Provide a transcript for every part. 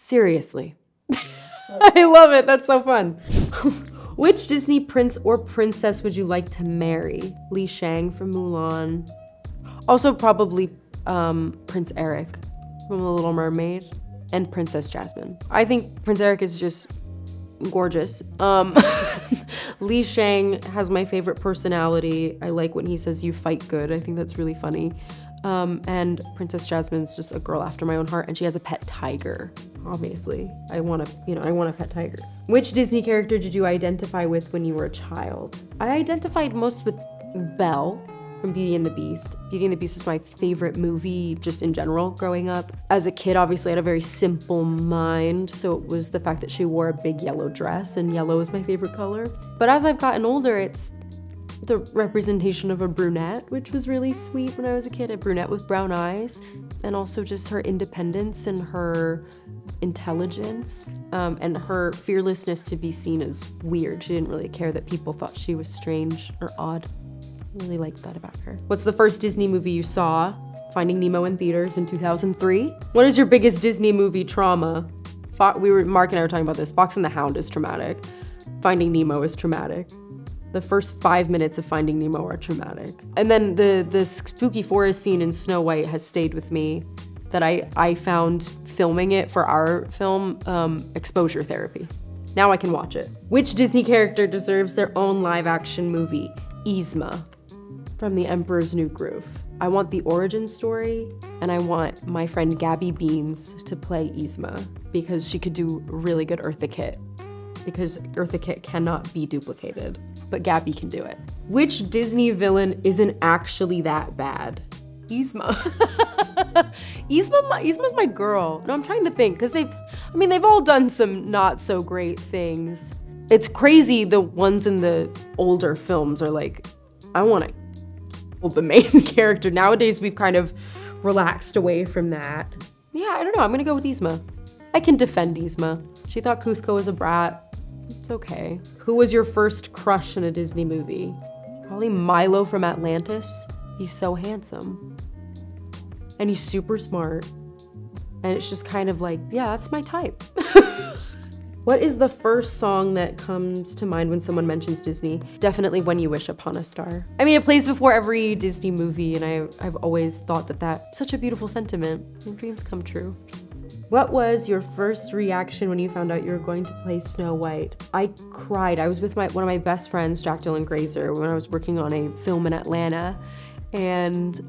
Seriously. I love it, that's so fun. Which Disney prince or princess would you like to marry? Li Shang from Mulan. Also probably Prince Eric from The Little Mermaid and Princess Jasmine. I think Prince Eric is just gorgeous. Li Shang has my favorite personality. I like when he says you fight good. I think that's really funny. And Princess Jasmine's just a girl after my own heart, and she has a pet tiger. Obviously, I want a pet tiger. Which Disney character did you identify with when you were a child? I identified most with Belle from Beauty and the Beast. Beauty and the Beast is my favorite movie just in general growing up. As a kid, obviously, I had a very simple mind, so it was the fact that she wore a big yellow dress, and yellow is my favorite color. But as I've gotten older, it's the representation of a brunette, which was really sweet when I was a kid, a brunette with brown eyes, and also just her independence and her intelligence and her fearlessness to be seen as weird. She didn't really care that people thought she was strange or odd. I really liked that about her. What's the first Disney movie you saw? Finding Nemo in theaters in 2003. What is your biggest Disney movie trauma? Mark and I were talking about this. Fox and the Hound is traumatic. Finding Nemo is traumatic. The first 5 minutes of Finding Nemo are traumatic. And then the spooky forest scene in Snow White has stayed with me, that I found filming it for our film exposure therapy. Now I can watch it. Which Disney character deserves their own live action movie? Yzma from The Emperor's New Groove. I want the origin story, and I want my friend Gabby Beans to play Yzma because she could do really good Eartha Kitt, because Eartha Kitt cannot be duplicated, but Gabby can do it. Which Disney villain isn't actually that bad? Yzma. Yzma's my girl. No, I'm trying to think, because they've all done some not so great things. It's crazy the ones in the older films are like, I want to kill the main character. Nowadays, we've kind of relaxed away from that. Yeah, I don't know, I'm gonna go with Yzma. I can defend Yzma. She thought Cusco was a brat. It's okay. Who was your first crush in a Disney movie? Probably Milo from Atlantis. He's so handsome. And he's super smart. And it's just kind of like, yeah, that's my type. What is the first song that comes to mind when someone mentions Disney? Definitely When You Wish Upon a Star. I mean, it plays before every Disney movie, and I've always thought that that's such a beautiful sentiment. Your dreams come true. What was your first reaction when you found out you were going to play Snow White? I cried. I was with one of my best friends, Jack Dylan Grazer, when I was working on a film in Atlanta. And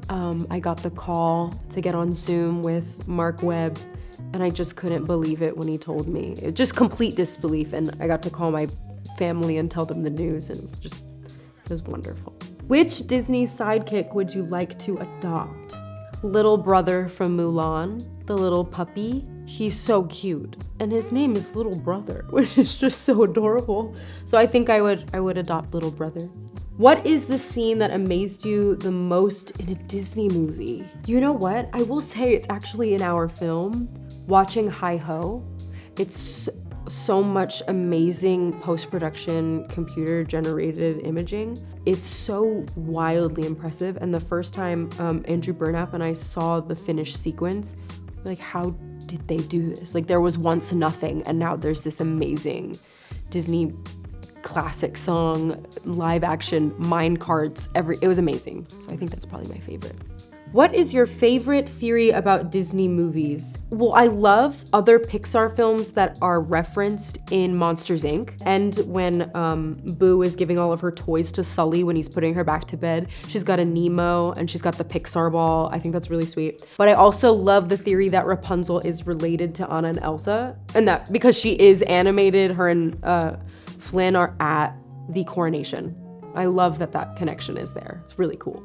I got the call to get on Zoom with Mark Webb, and I just couldn't believe it when he told me. It just complete disbelief, and I got to call my family and tell them the news, and it was wonderful. Which Disney sidekick would you like to adopt? Little brother from Mulan, the little puppy. He's so cute, and his name is Little Brother, which is just so adorable. So I think I would adopt Little Brother. What is the scene that amazed you the most in a Disney movie? You know what? I will say it's actually in our film, watching Hi-Ho. It's so much amazing post-production computer-generated imaging. It's so wildly impressive. And the first time Andrew Burnap and I saw the finished sequence, like, how did they do this? Like, there was once nothing, and now there's this amazing Disney classic song, live action, mine carts, it was amazing. So I think that's probably my favorite. What is your favorite theory about Disney movies? Well, I love other Pixar films that are referenced in Monsters, Inc. And when Boo is giving all of her toys to Sully when he's putting her back to bed, she's got a Nemo and she's got the Pixar ball. I think that's really sweet. But I also love the theory that Rapunzel is related to Anna and Elsa, and that because she is animated, her and Flynn are at the coronation. I love that connection is there. It's really cool.